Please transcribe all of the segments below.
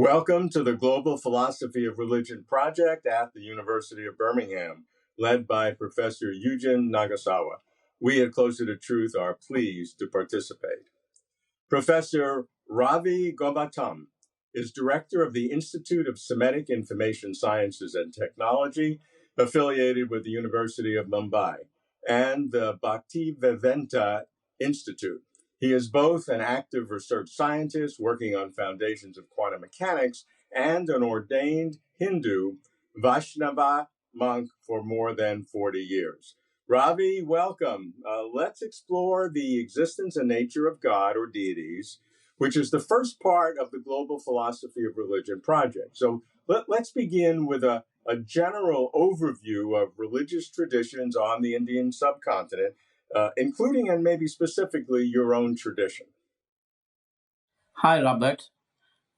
Welcome to the Global Philosophy of Religion project at the University of Birmingham, led by Professor Yujin Nagasawa. We at Closer to Truth are pleased to participate. Professor Ravi Gomatam is director of the Institute of Semitic Information Sciences and Technology, affiliated with the University of Mumbai, and the Bhaktivedanta Institute. He is both an active research scientist working on foundations of quantum mechanics and an ordained Hindu Vaishnava monk for more than 40 years. Ravi, welcome. Let's explore the existence and nature of God or deities, which is the first part of the Global Philosophy of Religion project. So let's begin with a general overview of religious traditions on the Indian subcontinent, including and maybe specifically your own tradition. Hi, Robert.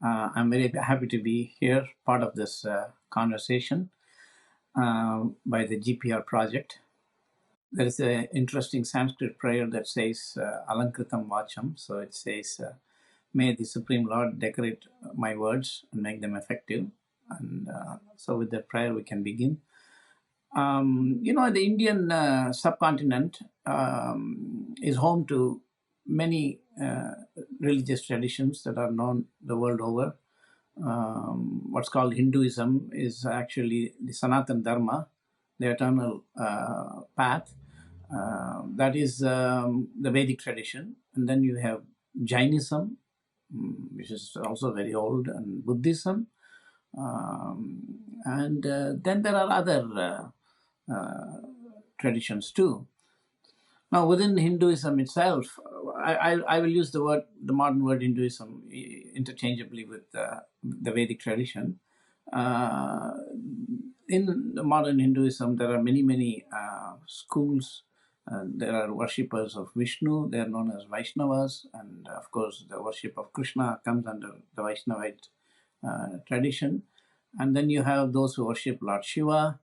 I'm very happy to be here, part of this conversation by the GPR project. There is an interesting Sanskrit prayer that says Alankritam Vacham. So it says, may the Supreme Lord decorate my words and make them effective. And so with that prayer, we can begin. The Indian subcontinent is home to many religious traditions that are known the world over. What's called Hinduism is actually the Sanatan Dharma, the eternal path. That is the Vedic tradition. And then you have Jainism, which is also very old, and Buddhism. And then there are other traditions too. Now, within Hinduism itself, I will use the modern word Hinduism interchangeably with the Vedic tradition. In the modern Hinduism, there are many schools. There are worshippers of Vishnu. They are known as Vaishnavas, and of course, the worship of Krishna comes under the Vaishnavite tradition. And then you have those who worship Lord Shiva.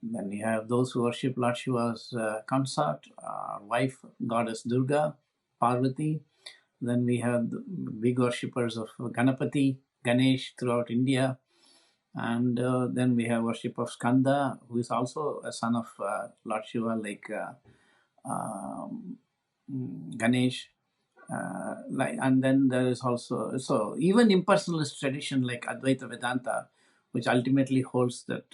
Then you have those who worship Lord Shiva's consort, wife, goddess Durga, Parvati. Then we have the big worshippers of Ganapati, Ganesh throughout India. And then we have worship of Skanda, who is also a son of Lord Shiva, like Ganesh. And then there is also, so even impersonalist tradition like Advaita Vedanta, which ultimately holds that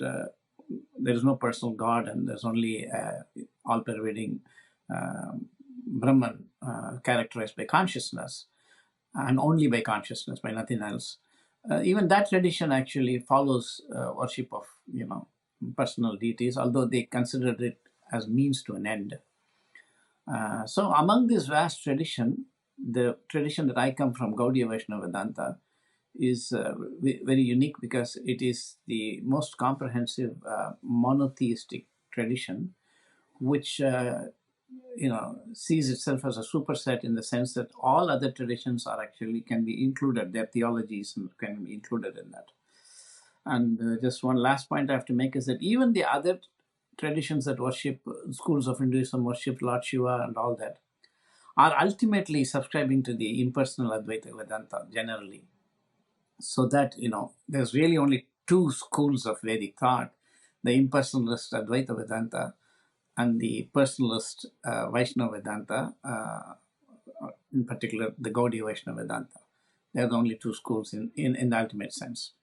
there is no personal God and there's only all-pervading Brahman characterized by consciousness, and only by consciousness, by nothing else. Even that tradition actually follows worship of personal deities, although they considered it as means to an end. So among this vast tradition, the tradition that I come from, Gaudiya Vaishnava Vedanta, is very unique because it is the most comprehensive monotheistic tradition, which sees itself as a superset in the sense that all other traditions are actually can be included. Their theologies can be included in that. And just one last point I have to make is that even the other traditions that worship, schools of Hinduism worship Lord Shiva and all that, are ultimately subscribing to the impersonal Advaita Vedanta generally. So that, there's really only two schools of Vedic thought, the impersonalist Advaita Vedanta and the personalist Vaishnava Vedanta, in particular the Gaudiya Vaishnava Vedanta. They're the only two schools in the ultimate sense.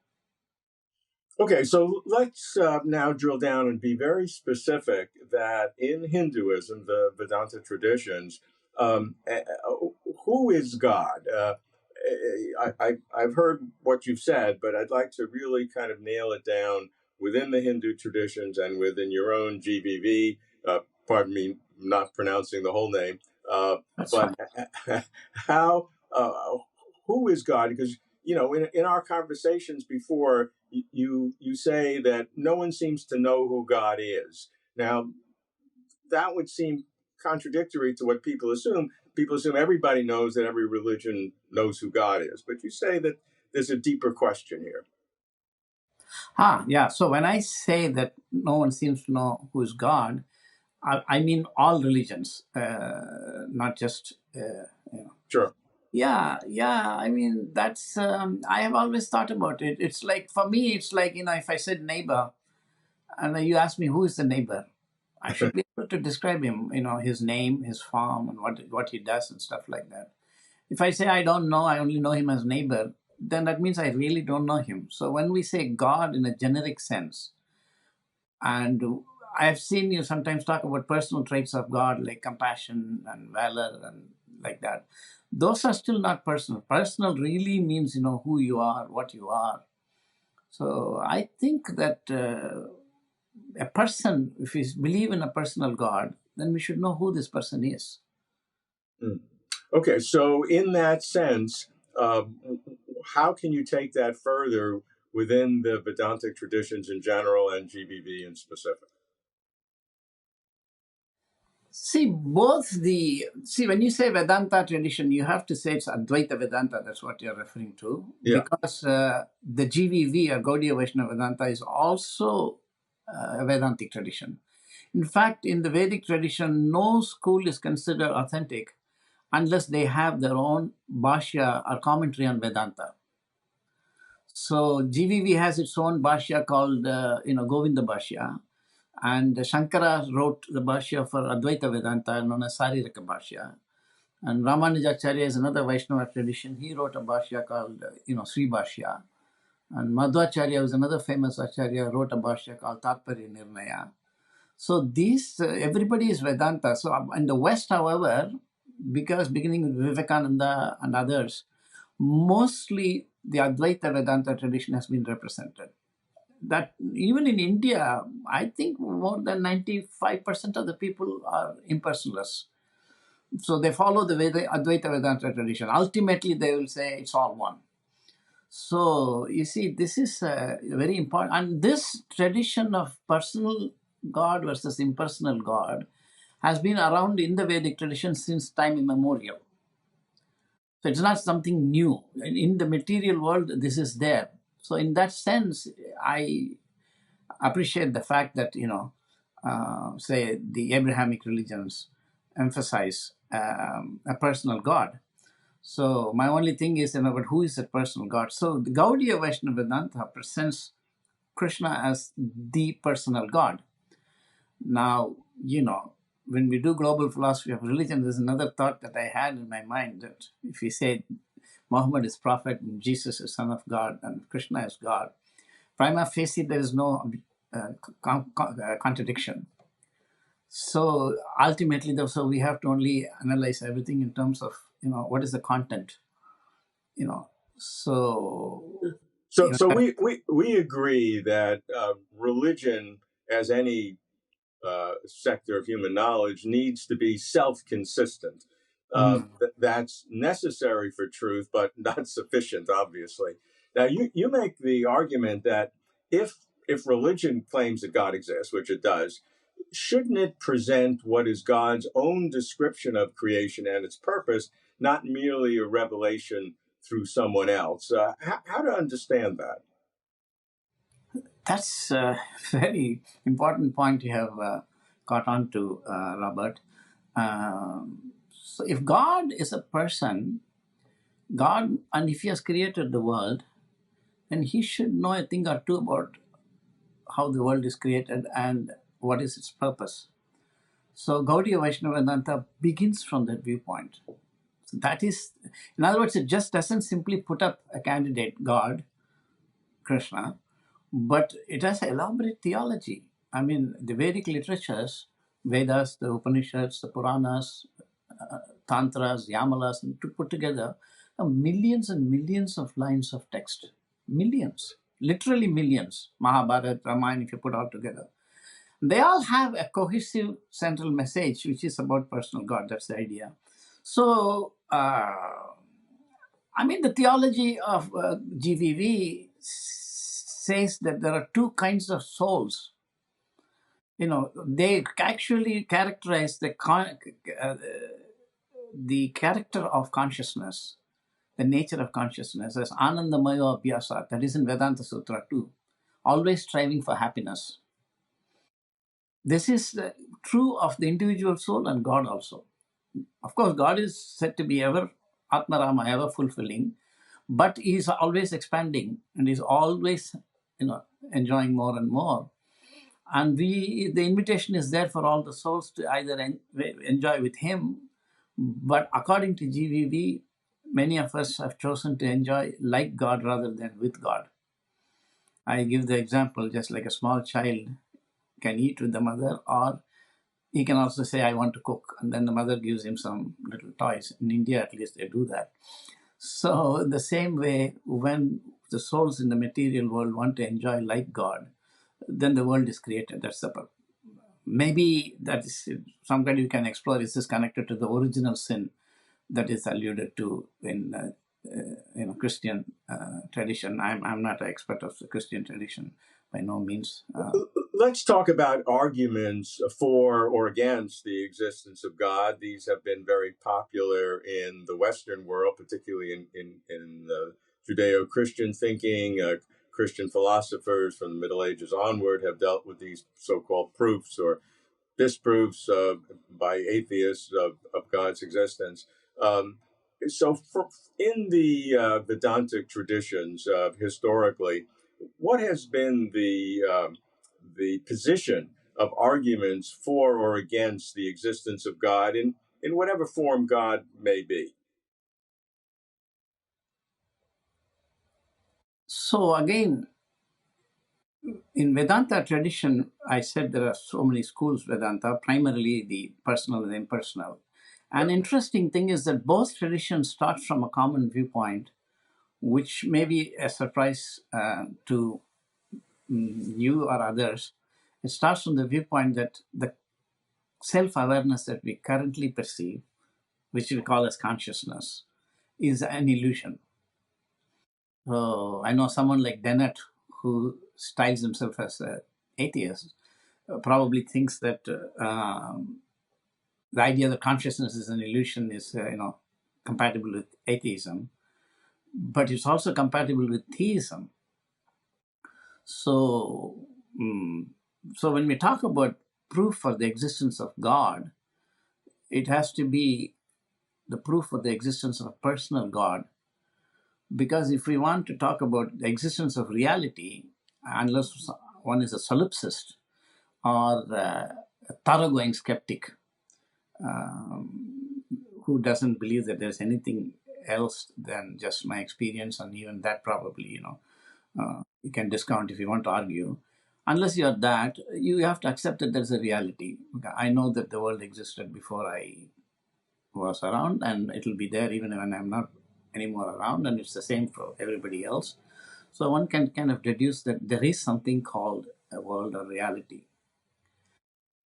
Okay, so let's now drill down and be very specific that in Hinduism, the Vedanta traditions, who is God? I've heard what you've said, but I'd like to really kind of nail it down within the Hindu traditions and within your own GVV. Pardon me, not pronouncing the whole name. But how? Who is God? Because in our conversations before, you say that no one seems to know who God is. Now, that would seem contradictory to what people assume. People assume everybody knows that every religion knows who God is. But you say that there's a deeper question here. Yeah. So when I say that no one seems to know who is God, I mean all religions, not just... Sure. Yeah, yeah. I mean, that's, I have always thought about it. It's like, for me, it's like, if I said neighbor and you ask me who is the neighbor, I should be able to describe him, his name, his farm, and what he does and stuff like that. If I say I don't know, I only know him as neighbor, then that means I really don't know him. So when we say God in a generic sense, and I've seen you sometimes talk about personal traits of God like compassion and valor and like that. Those are still not personal. Personal really means, who you are, what you are. So I think that a person, if we believe in a personal God, then we should know who this person is. Mm. Okay, so in that sense, how can you take that further within the Vedantic traditions in general and GBV in specific? When you say Vedanta tradition, you have to say it's Advaita Vedanta. That's what you're referring to, Yeah. because the GVV or Gaudiya Vaishnava Vedanta is also a Vedantic tradition. In fact, in the Vedic tradition, no school is considered authentic unless they have their own bhashya or commentary on Vedanta. So GVV has its own bhashya called, Govinda Bhashya, and Shankara wrote the bhashya for Advaita Vedanta known as Sariraka Bhashya. And Ramanujacharya is another Vaishnava tradition. He wrote a bhashya called, Sri Bhashya. And Madhvacharya was another famous Acharya, wrote a bhashya called Tatparya Nirnaya. So these, everybody is Vedanta. So in the West, however, because beginning with Vivekananda and others, mostly the Advaita Vedanta tradition has been represented. That even in India, I think more than 95% of the people are impersonalists. So they follow the Advaita Vedanta tradition. Ultimately, they will say it's all one. So you see, this is very important. And this tradition of personal God versus impersonal God has been around in the Vedic tradition since time immemorial. So it's not something new. In the material world, this is there. So in that sense, I appreciate the fact that, say, the Abrahamic religions emphasize a personal God. So my only thing is, but who is that personal God? So the Gaudiya Vaishnava Vedanta presents Krishna as the personal God. Now, when we do global philosophy of religion, there's another thought that I had in my mind, that if we say Muhammad is prophet and Jesus is son of God and Krishna is God, prima facie there is no contradiction. So ultimately, so we have to only analyze everything in terms of, what is the content, so So we agree that religion, as any sector of human knowledge, needs to be self-consistent. That's necessary for truth, but not sufficient, obviously. Now, you make the argument that if religion claims that God exists, which it does, shouldn't it present what is God's own description of creation and its purpose, not merely a revelation through someone else? How to understand that? that's a very important point you have got on to, Robert. So if God is a person, God, and if he has created the world, then he should know a thing or two about how the world is created and what is its purpose. So Gaudiya Vaishnava Vedanta begins from that viewpoint. So that is, in other words, it just doesn't simply put up a candidate, God, Krishna, but it has elaborate theology. I mean, the Vedic literatures, Vedas, the Upanishads, the Puranas, Tantras, Yamalas, and to put together millions and millions of lines of text. Millions, literally millions. Mahabharata, Ramayana, if you put all together. They all have a cohesive central message, which is about personal God. That's the idea. So, the theology of GVV says that there are two kinds of souls. They actually characterize the character of consciousness, the nature of consciousness, as Anandamaya Abhyasa. That is in Vedanta Sutra too. Always striving for happiness. This is true of the individual soul and God also. Of course, God is said to be ever Atmarama, ever fulfilling, but he's always expanding and he's always, enjoying more and more. And the invitation is there for all the souls to either enjoy with him, but according to GVV, many of us have chosen to enjoy like God rather than with God. I give the example, just like a small child can eat with the mother, or he can also say, I want to cook, and then the mother gives him some little toys. In India, at least, they do that. So the same way, when the souls in the material world want to enjoy like God, then the world is created. That's the purpose. Maybe that is something you can explore. Is this connected to the original sin that is alluded to in Christian tradition? I'm not an expert of the Christian tradition by no means. Let's talk about arguments for or against the existence of God. These have been very popular in the Western world, particularly in Judeo-Christian thinking. Christian philosophers from the Middle Ages onward have dealt with these so-called proofs or disproofs by atheists of God's existence. So in the Vedantic traditions, historically, what has been the position of arguments for or against the existence of God in whatever form God may be? So again, in Vedanta tradition, I said there are so many schools Vedanta, primarily the personal and impersonal. An interesting thing is that both traditions start from a common viewpoint, which may be a surprise to you or others. It starts from the viewpoint that the self-awareness that we currently perceive, which we call as consciousness, is an illusion. So I know someone like Dennett, who styles himself as an atheist, probably thinks that the idea that consciousness is an illusion is, compatible with atheism, but it's also compatible with theism. So, so when we talk about proof for the existence of God, it has to be the proof for the existence of a personal God. Because if we want to talk about the existence of reality, unless one is a solipsist or a thoroughgoing skeptic who doesn't believe that there's anything else than just my experience, and even that probably, you can discount if you want to argue. Unless you're that, you have to accept that there's a reality. I know that the world existed before I was around, and it'll be there even when I'm not anymore around, and it's the same for everybody else. So one can kind of deduce that there is something called a world or reality.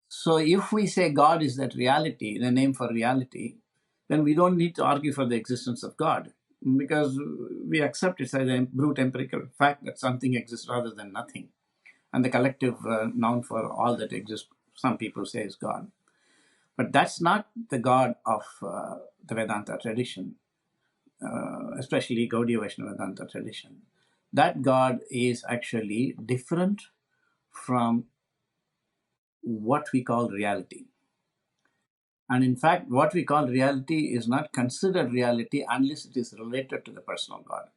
So if we say God is that reality, the name for reality, then we don't need to argue for the existence of God, because we accept it as a brute empirical fact that something exists rather than nothing. And the collective noun for all that exists, some people say, is God. But that's not the God of the Vedanta tradition, especially Gaudiya Vaishnava Vedanta tradition. That God is actually different from what we call reality. And in fact, what we call reality is not considered reality unless it is related to the personal God.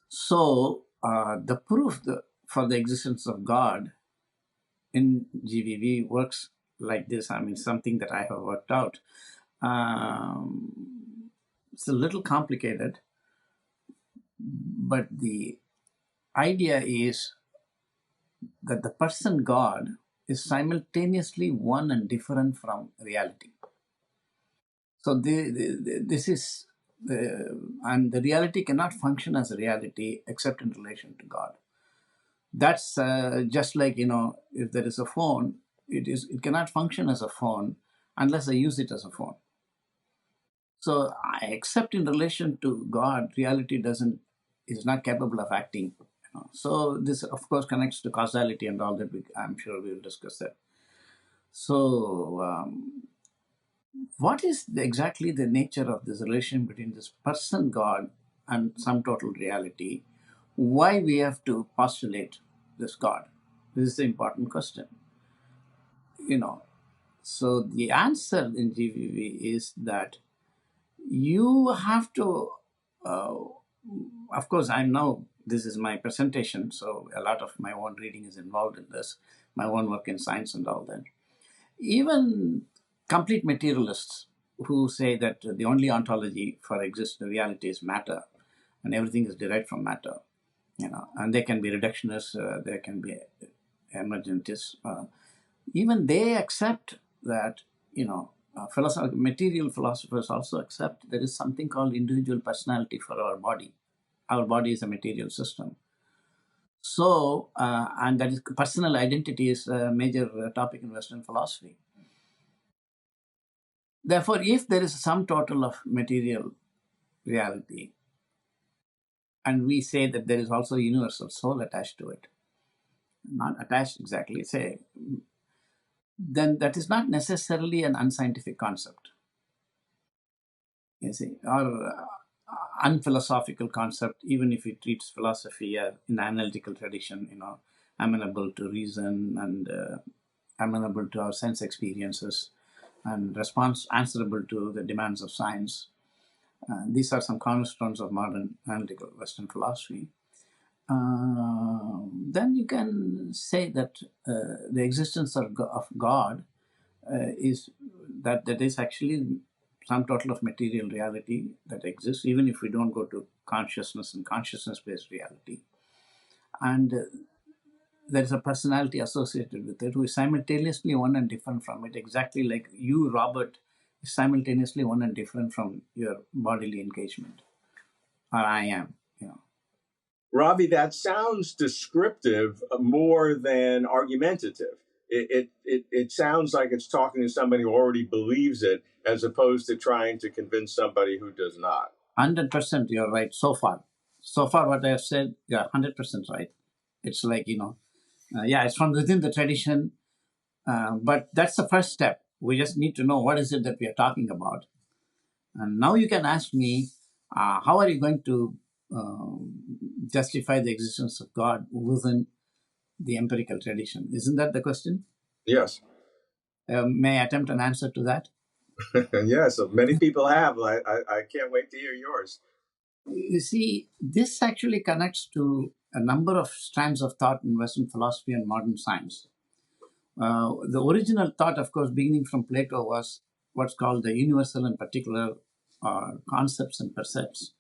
So the proof for the existence of God in GVV works like this. I mean, something that I have worked out. It's a little complicated, but the idea is that the person God is simultaneously one and different from reality. So this is and the reality cannot function as a reality except in relation to God. That's just like, if there is a phone, it cannot function as a phone unless I use it as a phone. So except in relation to God, reality is not capable of acting. So this, of course, connects to causality and all that. I'm sure we'll discuss that. So what is exactly the nature of this relation between this person God and some total reality? Why we have to postulate this God? This is the important question. So the answer in GVV is that you have to, of course, this is my presentation, so a lot of my own reading is involved in this, my own work in science and all that. Even complete materialists who say that the only ontology for existing reality is matter and everything is derived from matter, and they can be reductionists, they can be emergentists, even they accept that, material philosophers also accept there is something called individual personality for our body. Our body is a material system. So, and that is personal identity is a major topic in Western philosophy. Therefore, if there is a sum total of material reality, and we say that there is also a universal soul attached to it, not attached exactly, say, then that is not necessarily an unscientific concept, you see, or unphilosophical concept, even if it treats philosophy in the analytical tradition, amenable to reason and amenable to our sense experiences and answerable to the demands of science. These are some cornerstones of modern analytical Western philosophy. Then you can say that the existence of God is that is actually some total of material reality that exists, even if we don't go to consciousness and consciousness-based reality. And there is a personality associated with it who is simultaneously one and different from it, exactly like you, Robert, is simultaneously one and different from your bodily engagement, or I am. Ravi, that sounds descriptive more than argumentative. It sounds like it's talking to somebody who already believes it, as opposed to trying to convince somebody who does not. 100% you're right so far. So far, what I have said, you're 100% right. It's like, it's from within the tradition, but that's the first step. We just need to know what is it that we are talking about. And now you can ask me, how are you going to justify the existence of God within the empirical tradition? Isn't that the question? Yes. May I attempt an answer to that? Yes, many people have. I can't wait to hear yours. You see, this actually connects to a number of strands of thought in Western philosophy and modern science. The original thought, of course, beginning from Plato, was what's called the universal and particular concepts and percepts.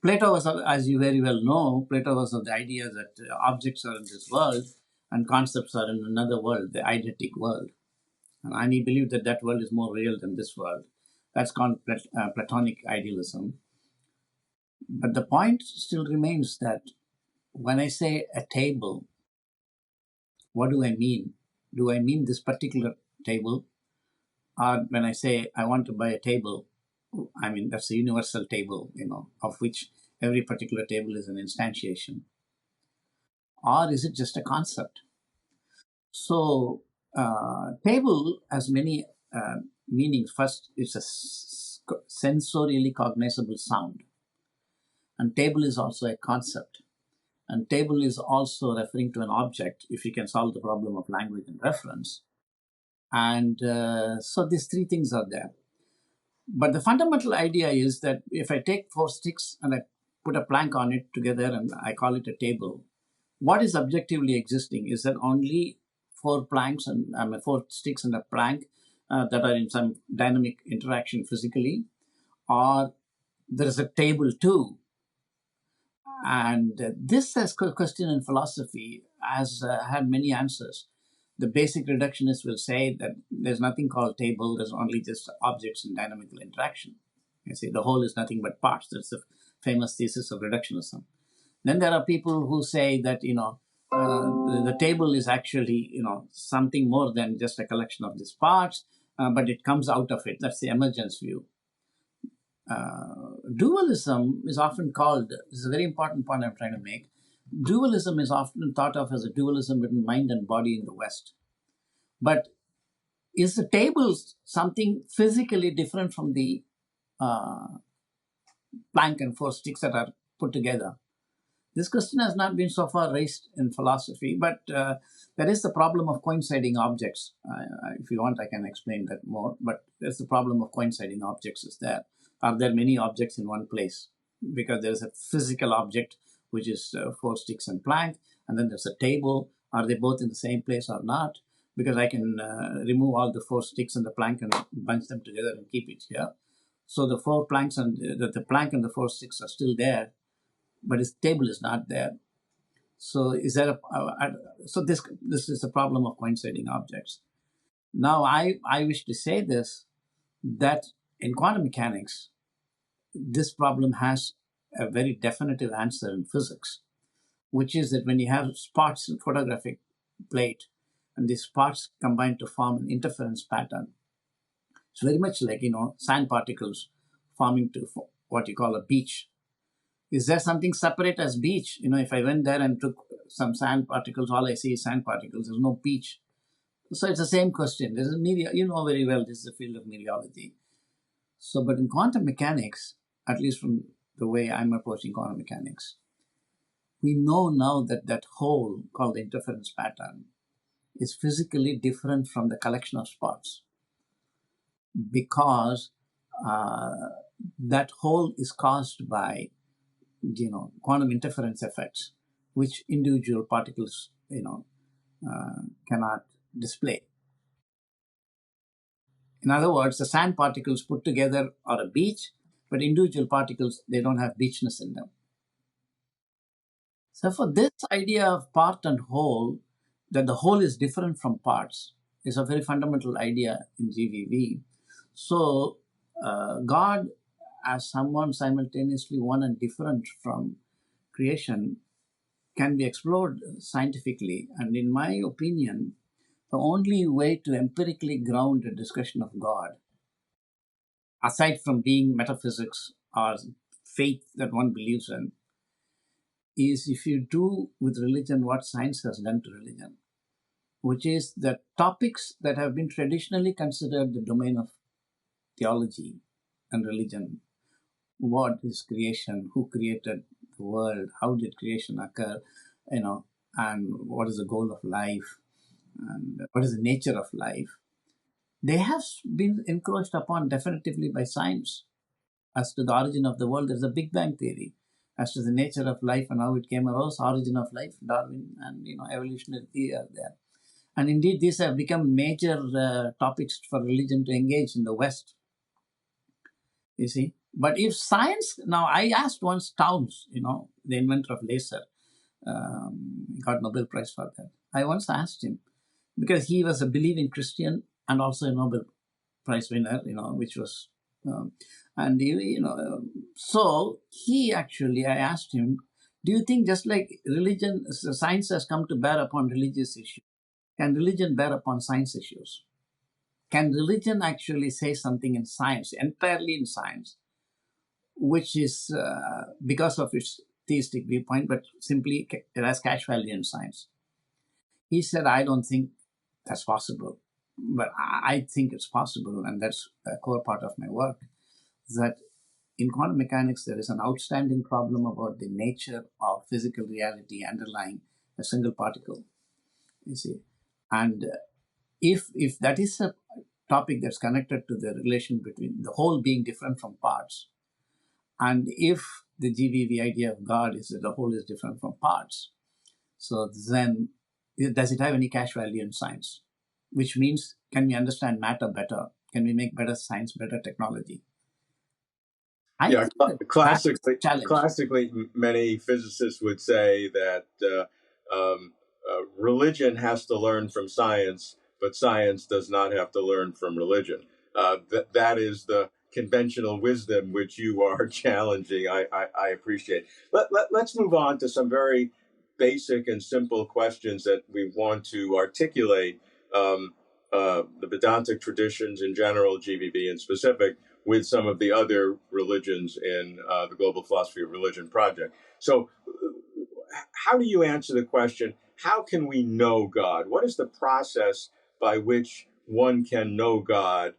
Plato was, as you very well know, Plato was of the idea that objects are in this world and concepts are in another world, the eidetic world. And he believed that that world is more real than this world. That's called Platonic idealism. But the point still remains that when I say a table, what do I mean? Do I mean this particular table? Or when I say I want to buy a table, I mean that's a universal table, of which every particular table is an instantiation. Or is it just a concept? So, table has many meanings. First, it's a sensorially cognizable sound. And table is also a concept. And table is also referring to an object, if you can solve the problem of language and reference. And so these three things are there. But the fundamental idea is that if I take 4 sticks and I put a plank on it together and I call it a table, what is objectively existing is that only 4 planks and 4 sticks and a plank that are in some dynamic interaction physically, or there is a table too. And this question in philosophy has had many answers. The basic reductionists will say that there's nothing called table, there's only just objects in dynamical interaction. You see, the whole is nothing but parts. That's the famous thesis of reductionism. Then there are people who say that, the table is actually, something more than just a collection of these parts, but it comes out of it. That's the emergence view. Dualism is often called, this is a very important point I'm trying to make, dualism is often thought of as a dualism between mind and body in the West. But is the table something physically different from the plank and 4 sticks that are put together? This question has not been so far raised in philosophy, but there is the problem of coinciding objects. If you want, I can explain that more. But there's the problem of coinciding objects. Is there? Are there many objects in one place? Because there's a physical object, which is four sticks and plank, and then there's a table. Are they both in the same place or not? Because I can remove all the four sticks and the plank and bunch them together and keep it here. So the four planks and the plank and the four sticks are still there, but his table is not there. So is there so this is a problem of coinciding objects. Now I wish to say this, that in quantum mechanics, this problem has a very definitive answer in physics, which is that when you have spots in photographic plate and these spots combine to form an interference pattern, it's very much like, sand particles forming to what you call a beach. Is there something separate as beach? If I went there and took some sand particles, all I see is sand particles. There's no beach. So it's the same question. This is you know very well this is the field of meteorology. So, but in quantum mechanics, at least from the way I'm approaching quantum mechanics, we know now that that hole called the interference pattern is physically different from the collection of spots, because that hole is caused by quantum interference effects, which individual particles cannot display. In other words, the sand particles put together are a beach, but individual particles, they don't have beachness in them. So for this idea of part and whole, that the whole is different from parts, is a very fundamental idea in GVV. So God, as someone simultaneously one and different from creation, can be explored scientifically. And in my opinion, the only way to empirically ground a discussion of God, aside from being metaphysics or faith that one believes in, is if you do with religion what science has done to religion, which is that topics that have been traditionally considered the domain of theology and religion. What is creation? Who created the world? How did creation occur? And what is the goal of life? And what is the nature of life? They have been encroached upon definitively by science. As to the origin of the world, there's a Big Bang theory. As to the nature of life and how it came arose, origin of life, Darwin, and evolutionary theory are there. And indeed, these have become major topics for religion to engage in the West. You see, but if science, now I asked once Townes, the inventor of laser, got Nobel Prize for that. I once asked him, because he was a believing Christian and also a Nobel Prize winner, which was, so he actually, I asked him, do you think just like religion, science has come to bear upon religious issues, can religion bear upon science issues? Can religion actually say something in science, entirely in science, which is because of its theistic viewpoint, but simply it has cash value in science? He said, I don't think that's possible, but I think it's possible, and that's a core part of my work, that in quantum mechanics, there is an outstanding problem about the nature of physical reality underlying a single particle, you see. And if that is a topic that's connected to the relation between the whole being different from parts, and if the GVV idea of God is that the whole is different from parts, so then does it have any cash value in science? Which means, can we understand matter better? Can we make better science, better technology? Yeah, challenge. Classically, many physicists would say that religion has to learn from science, but science does not have to learn from religion. That is the conventional wisdom which you are challenging. I appreciate. Let's move on to some very basic and simple questions that we want to articulate the Vedantic traditions in general, GVB in specific, with some of the other religions in the Global Philosophy of Religion project. So how do you answer the question, how can we know God? What is the process by which one can know God?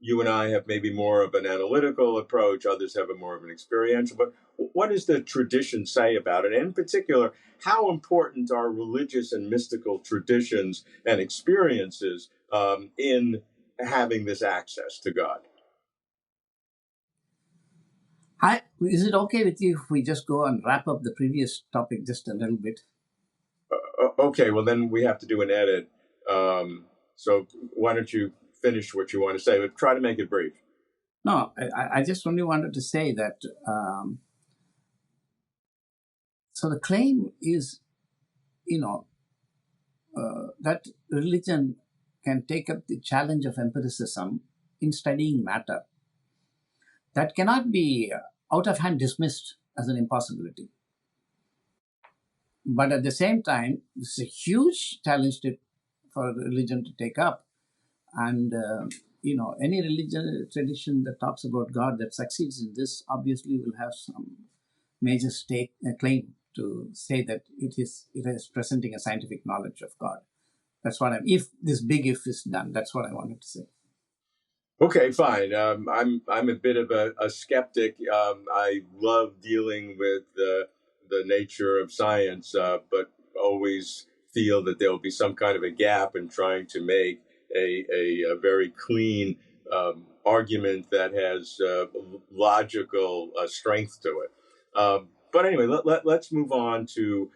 you and I have maybe more of an analytical approach, others have a more of an experiential. But what does the tradition say about it? And in particular, how important are religious and mystical traditions and experiences in having this access to God? Is it okay with you if we just go and wrap up the previous topic just a little bit? Okay, well, then we have to do an edit. So why don't you finish what you want to say, but try to make it brief. No, I just only wanted to say that so the claim is, that religion can take up the challenge of empiricism in studying matter. That cannot be out of hand dismissed as an impossibility. But at the same time, it's a huge challenge for religion to take up. And, any religion tradition that talks about God that succeeds in this obviously will have some major claim to say that it is presenting a scientific knowledge of God. That's what if this big if is done, that's what I wanted to say. Okay, fine. I'm a bit of a skeptic. I love dealing with the nature of science, but always feel that there will be some kind of a gap in trying to make a very clean argument that has logical strength to it. But anyway, let's move on to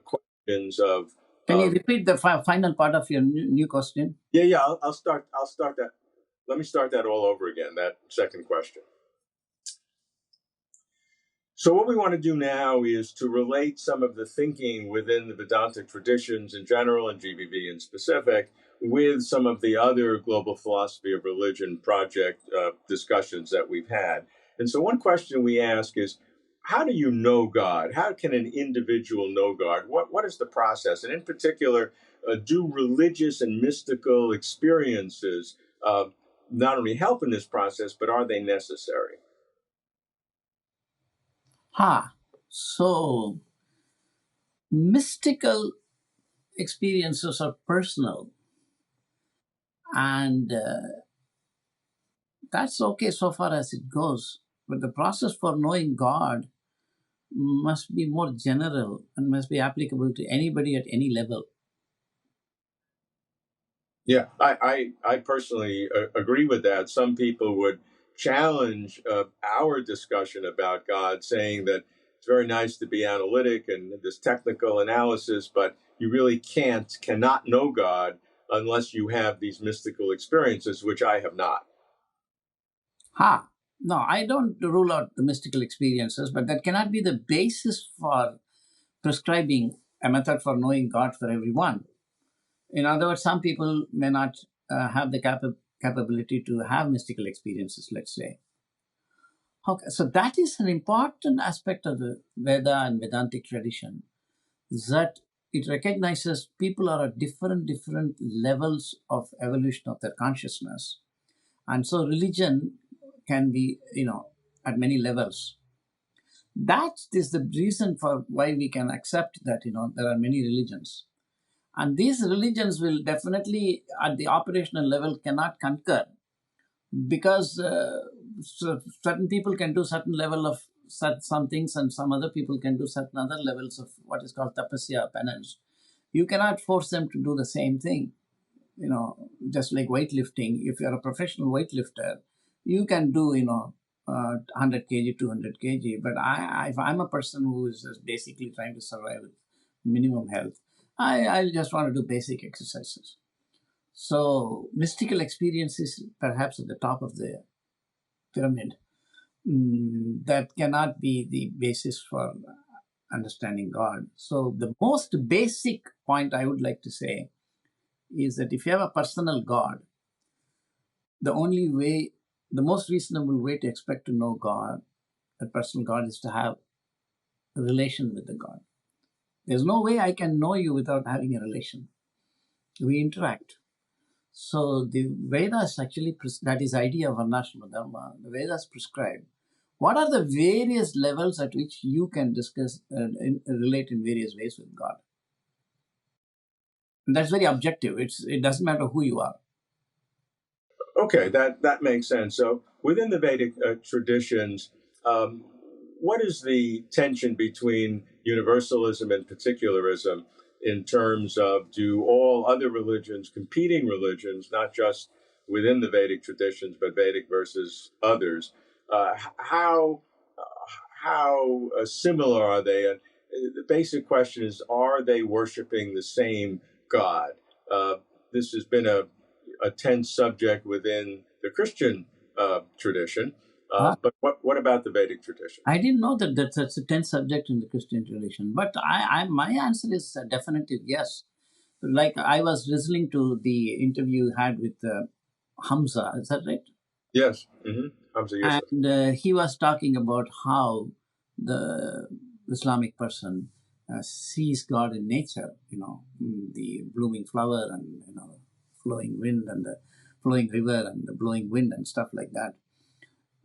questions of. Can you repeat the final part of your new question? Yeah. I'll start that. Let me start that all over again, that second question. So what we want to do now is to relate some of the thinking within the Vedantic traditions in general and GBV in specific with some of the other global philosophy of religion project discussions that we've had. And so one question we ask is, how do you know God? How can an individual know God? What is the process? And in particular, do religious and mystical experiences not only help in this process, but are they necessary? So mystical experiences are personal, and that's okay so far as it goes. But the process for knowing God must be more general and must be applicable to anybody at any level. Yeah, I personally agree with that. Some people would challenge our discussion about God, saying that it's very nice to be analytic and this technical analysis, but you really cannot know God unless you have these mystical experiences, which I have not. No, I don't rule out the mystical experiences, but that cannot be the basis for prescribing a method for knowing God for everyone. In other words, some people may not have the capability to have mystical experiences, let's say. Okay, so that is an important aspect of the Veda and Vedantic tradition, that it recognizes people are at different levels of evolution of their consciousness. And so religion can be, at many levels. That is the reason for why we can accept that, there are many religions. And these religions will definitely, at the operational level, cannot concur, because certain people can do certain level of some things, and some other people can do certain other levels of what is called tapasya, penance. You cannot force them to do the same thing. Just like weightlifting, if you're a professional weightlifter, you can do 100 kg, 200 kg. But if I'm a person who is just basically trying to survive with minimum health, I just want to do basic exercises. So mystical experience is perhaps at the top of the pyramid. That cannot be the basis for understanding God. So the most basic point I would like to say is that if you have a personal God, the most reasonable way to expect to know God, a personal God, is to have a relation with the God. There's no way I can know you without having a relation. We interact. So the Vedas actually, that is idea of Varnashrama Dharma, the Vedas prescribe what are the various levels at which you can discuss and relate in various ways with God. And that's very objective. It doesn't matter who you are. Okay, that makes sense. So within the Vedic traditions, um, what is the tension between universalism and particularism in terms of do all other religions, competing religions, not just within the Vedic traditions, but Vedic versus others, how similar are they? And the basic question is, are they worshiping the same God? Uh, this has been a tense subject within the Christian tradition. Ah, But what about the Vedic tradition? I didn't know that that's such a tense subject in the Christian tradition, but my answer is a definitive yes. Like I was listening to the interview you had with Hamza, is that right? Yes. Mm-hmm. Hamza Yusuf. And he was talking about how the Islamic person sees God in nature, the blooming flower and flowing wind and the flowing river and the blowing wind and stuff like that.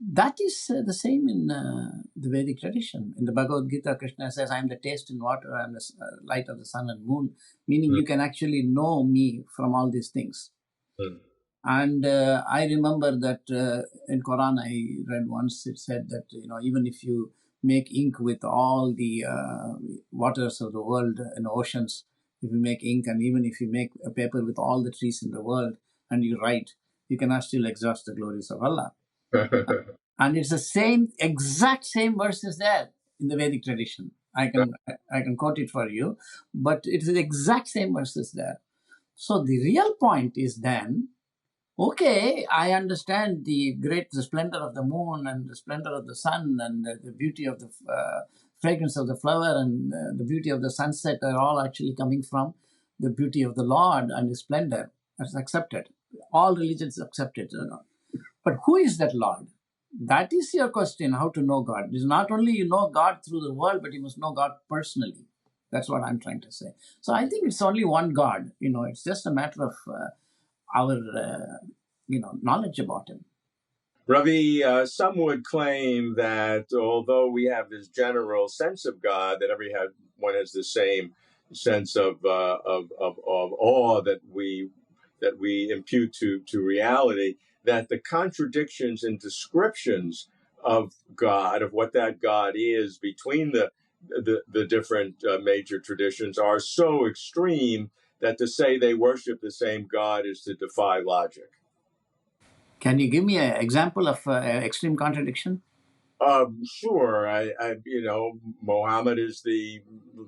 That is the same in the Vedic tradition. In the Bhagavad Gita, Krishna says, "I am the taste in water, I am the light of the sun and moon," meaning you can actually know me from all these things. Mm-hmm. And I remember that in Quran I read once it said that even if you make ink with all the waters of the world and oceans, if you make ink, and even if you make a paper with all the trees in the world and you write, you cannot still exhaust the glories of Allah. And it's the same exact same verses there in the Vedic tradition. I can quote it for you, but it's the exact same verses there. So the real point is then, okay, I understand the splendor of the moon and the splendor of the sun and the beauty of the fragrance of the flower and the beauty of the sunset are all actually coming from the beauty of the Lord and His splendor. That's accepted. All religions accept it. But who is that Lord? That is your question, how to know God. It's not only you know God through the world, but you must know God personally. That's what I'm trying to say. So I think it's only one God. It's just a matter of our knowledge about him. Ravi, some would claim that although we have this general sense of God, that everyone has the same sense of awe that we impute to reality, that the contradictions and descriptions of God, of what that God is between the different major traditions are so extreme that to say they worship the same God is to defy logic. Can you give me an example of extreme contradiction? Sure. Mohammed is the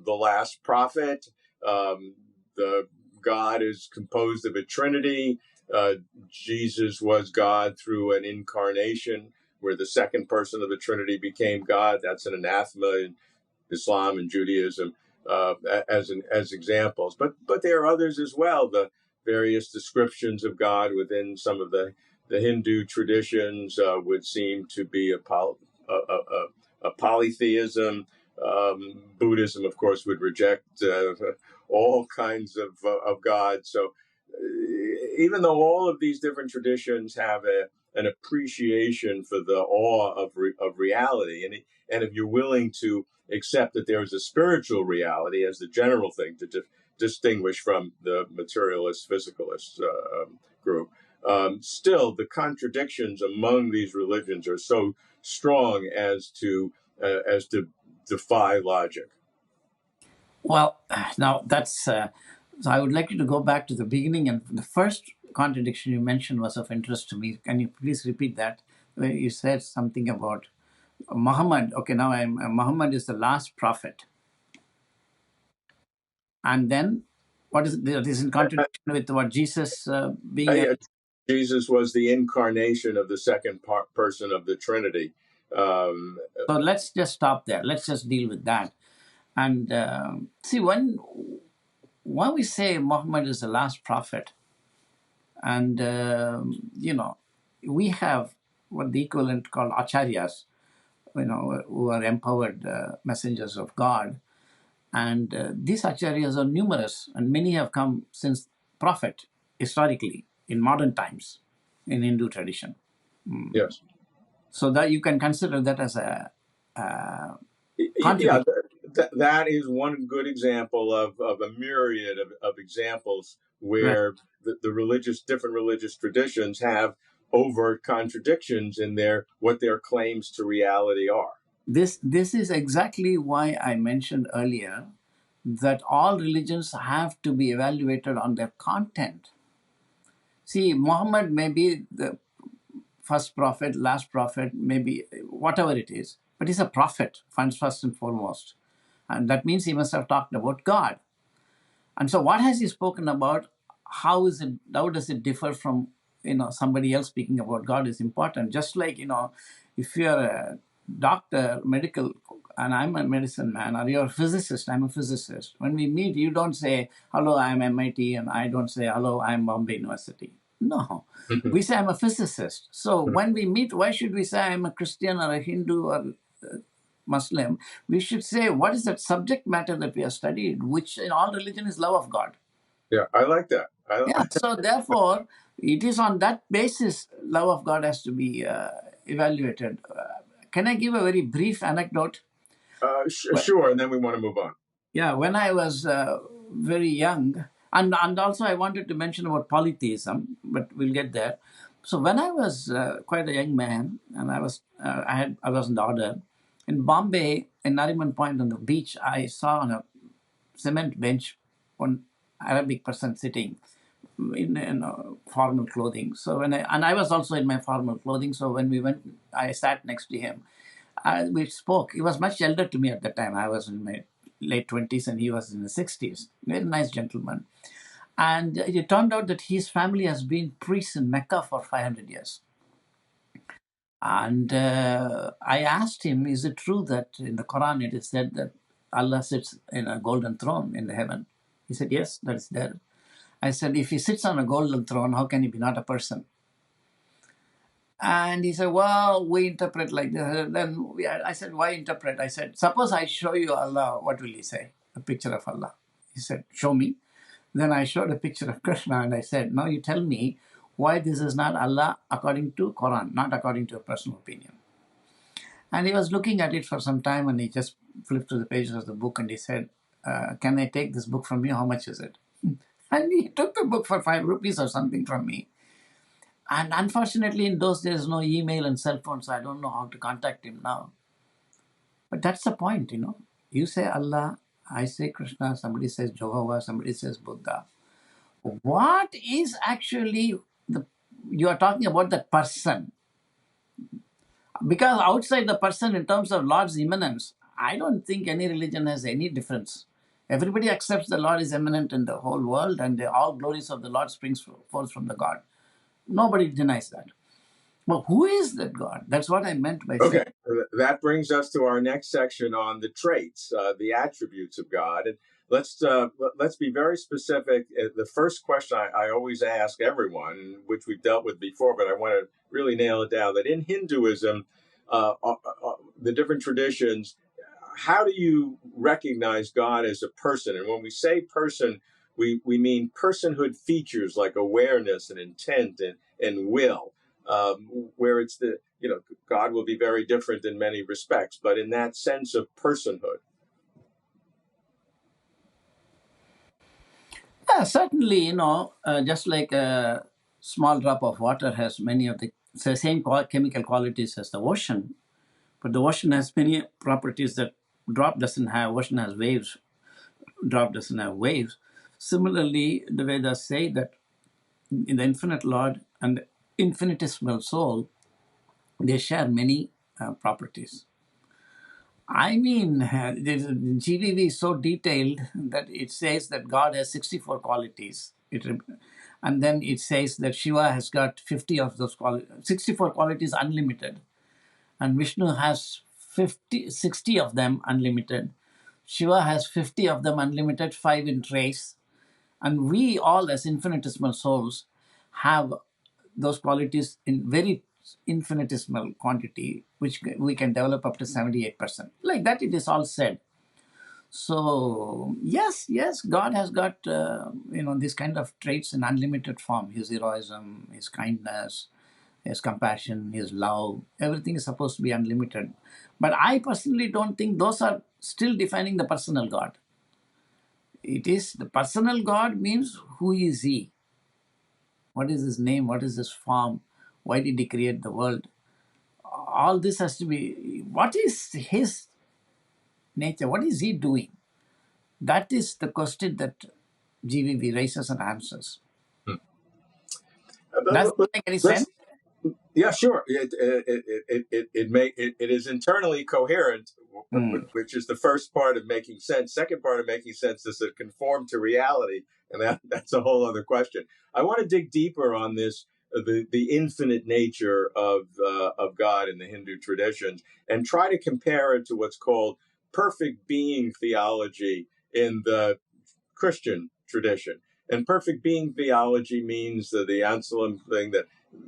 last prophet. The God is composed of a trinity. Jesus was God through an incarnation, where the second person of the Trinity became God. That's an anathema in Islam and Judaism, as examples. But there are others as well. The various descriptions of God within some of the Hindu traditions would seem to be a polytheism. Buddhism, of course, would reject all kinds of gods. So even though all of these different traditions have an appreciation for the awe of reality, and if you're willing to accept that there is a spiritual reality as the general thing to distinguish from the materialist physicalist group, still the contradictions among these religions are so strong as to defy logic. Well, now that's so I would like you to go back to the beginning, and the first contradiction you mentioned was of interest to me. Can you please repeat that? Where you said something about Muhammad. Okay, now Muhammad is the last prophet, and then what is that is in contradiction with what Jesus being a. Jesus was the incarnation of the second person of the Trinity. So let's just stop there. Let's just deal with that. And see, when we say Muhammad is the last prophet, and we have what the equivalent called acharyas, who are empowered messengers of God, and these acharyas are numerous, and many have come since prophet historically in modern times in Hindu tradition. Yes. So that you can consider that as a Yeah, that is one good example of a myriad of examples where right. the different religious traditions have overt contradictions in what their claims to reality are. This is exactly why I mentioned earlier that all religions have to be evaluated on their content. See, Muhammad may be the first prophet, last prophet, maybe whatever it is, but he's a prophet, first and foremost. And that means he must have talked about God. And so what has he spoken about? How does it differ from somebody else speaking about God is important. Just like, if you're a doctor, medical, and I'm a medicine man, or you're a physicist, I'm a physicist. When we meet, you don't say, hello, I'm MIT, and I don't say, hello, I'm Bombay University. No, we say I'm a physicist. So when we meet, why should we say I'm a Christian or a Hindu or Muslim? We should say, what is that subject matter that we have studied, which in all religion is love of God. Yeah, I like that. So therefore, it is on that basis love of God has to be evaluated. Can I give a very brief anecdote? Sure, and then we want to move on. Yeah, when I was very young, and also I wanted to mention about polytheism, but we'll get there. So when I was quite a young man, and I was in the order in Bombay, in Nariman Point on the beach, I saw on a cement bench one Arabic person sitting in formal clothing. So I was also in my formal clothing. So when we went, I sat next to him. We spoke. He was much elder to me at the time. I was in my late 20s and he was in the 60s. Very nice gentleman. And it turned out that his family has been priests in Mecca for 500 years. And I asked him, is it true that in the Quran it is said that Allah sits in a golden throne in the heaven? He said, yes, that is there. I said, if he sits on a golden throne, how can he be not a person? And he said, well, we interpret like this. Then I said, why interpret? I said, suppose I show you Allah, what will he say? A picture of Allah. He said, show me. Then I showed a picture of Krishna and I said, now you tell me why this is not Allah according to Quran, not according to a personal opinion. And he was looking at it for some time and he just flipped to the pages of the book and he said, can I take this book from you? How much is it? And he took the book for 5 rupees or something from me. And unfortunately, in those days, no email and cell phone, so I don't know how to contact him now. But that's the point, You say Allah, I say Krishna, somebody says Jehovah, somebody says Buddha. What is actually you are talking about that person? Because outside the person, in terms of Lord's immanence, I don't think any religion has any difference. Everybody accepts the Lord is immanent in the whole world and all glories of the Lord forth from the God. Nobody denies that. But who is that God? That's what I meant by saying. Okay, that brings us to our next section on the traits, the attributes of God. And let's be very specific. The first question I always ask everyone, which we've dealt with before, but I want to really nail it down, that in Hinduism, the different traditions, how do you recognize God as a person? And when we say person, we mean personhood features like awareness and intent and will. Where it's God will be very different in many respects, but in that sense of personhood. Yeah, certainly, just like a small drop of water has many of the same chemical qualities as the ocean, but the ocean has many properties that drop doesn't have. Ocean has waves, drop doesn't have waves. Similarly, the Vedas say that in the infinite Lord and the infinitesimal soul, they share many properties. I mean, the GVV is so detailed that it says that God has 64 qualities. And then it says that Shiva has got 50 of those qualities, 64 qualities unlimited. And Vishnu has 60 of them unlimited. Shiva has 50 of them unlimited, 5 in trace. And we all as infinitesimal souls have those qualities in very infinitesimal quantity, which we can develop up to 78%. Like that, it is all said. So yes, God has got these kind of traits in unlimited form. His heroism, his kindness, his compassion, his love, everything is supposed to be unlimited. But I personally don't think those are still defining the personal God. It is the personal God means who is he? What is his name? What is his form? Why did he create the world? All this has to be, what is his nature? What is he doing? That is the question that GVV raises and answers. Does that make any sense? Let's Yeah, sure. It is internally coherent, which is the first part of making sense. Second part of making sense is to conform to reality, and that's a whole other question. I want to dig deeper on this, the infinite nature of God in the Hindu traditions, and try to compare it to what's called perfect being theology in the Christian tradition. And perfect being theology means the Anselm thing that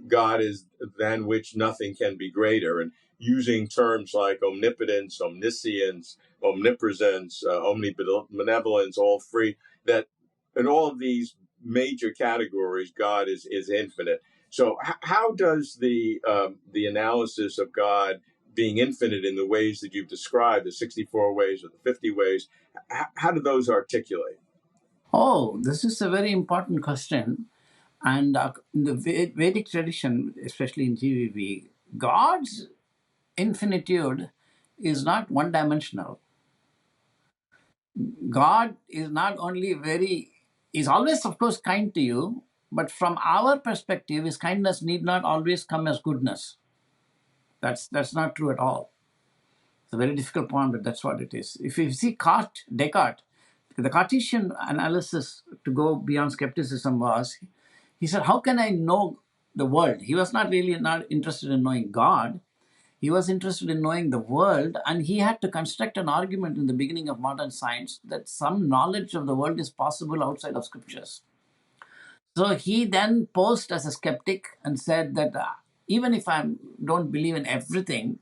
God is than which nothing can be greater, and using terms like omnipotence, omniscience, omnipresence, omnibenevolence, all free, that in all of these major categories, God is infinite. So how does the analysis of God being infinite in the ways that you've described, the 64 ways or the 50 ways, how do those articulate? Oh, this is a very important question. And in the Vedic tradition, especially in GVV, God's infinitude is not one dimensional. God is not only is always, of course, kind to you, but from our perspective, his kindness need not always come as goodness. That's not true at all. It's a very difficult point, but that's what it is. If you see Descartes, the Cartesian analysis to go beyond skepticism was, he said, how can I know the world? He was not interested in knowing God. He was interested in knowing the world, and he had to construct an argument in the beginning of modern science that some knowledge of the world is possible outside of scriptures. So he then posed as a skeptic and said that even if I don't believe in everything,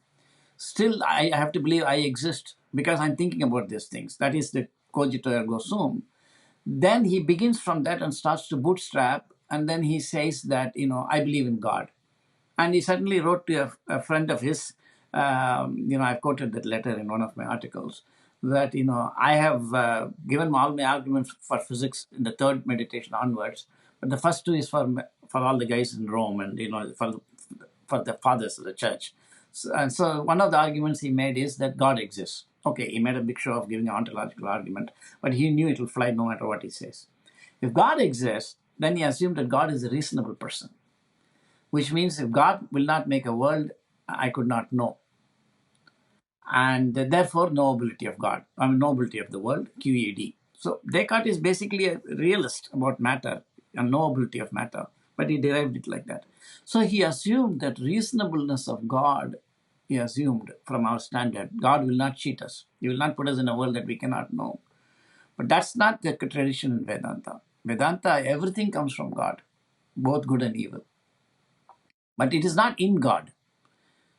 still I have to believe I exist because I'm thinking about these things. That is the cogito ergo sum. Then he begins from that and starts to bootstrap, and then he says that, I believe in God. And he suddenly wrote to a friend of his, I quoted that letter in one of my articles, that, I have given all my arguments for physics in the third meditation onwards, but the first two is for all the guys in Rome and, for the fathers of the church. So one of the arguments he made is that God exists. Okay, he made a big show of giving an ontological argument, but he knew it will fly no matter what he says. If God exists, then he assumed that God is a reasonable person, which means if God will not make a world, I could not know. And therefore, knowability of God, knowability of the world, QED. So Descartes is basically a realist about matter and knowability of matter, but he derived it like that. So he assumed that reasonableness of God, he assumed from our standard, God will not cheat us. He will not put us in a world that we cannot know. But that's not the tradition in Vedanta. Vedanta, everything comes from God, both good and evil. But it is not in God.